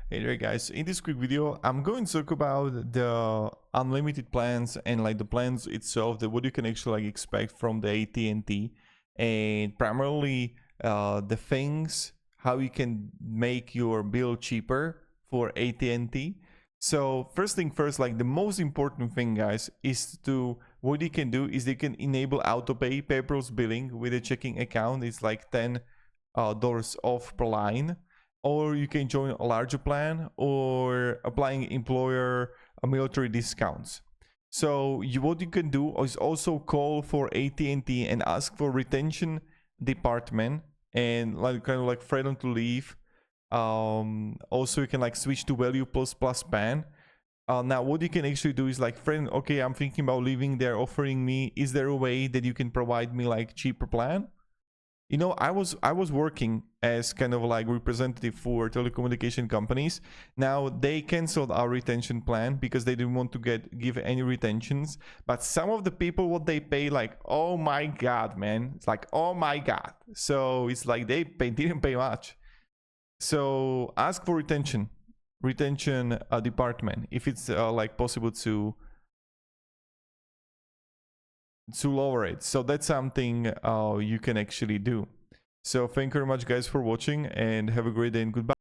Hey there guys, in this quick video I'm going to talk about the unlimited plans and like the plans itself, that what you can actually like expect from the AT&T, and primarily the things how you can make your bill cheaper for AT&T. So first thing first, like the most important thing guys is to what you can do is they can enable autopay paperless billing with a checking account. It's like $10 off per line, or you can join a larger plan or applying employer military discounts. So what you can do is also call for AT&T and ask for retention department and like kind of like threaten to leave. Also you can like switch to value plus plan. Now what you can actually do is like, friend, okay, I'm thinking about leaving, they're offering me, is there a way that you can provide me like cheaper plan? You know, I was working as kind of like representative for telecommunication companies. Now they canceled our retention plan because they didn't want to give any retentions. But some of the people, what they pay, like, oh my god, man, it's like, oh my god. So it's like didn't pay much. So ask for retention department if it's like possible to lower it. So that's something you can actually do. So thank you very much guys for watching, and have a great day and goodbye.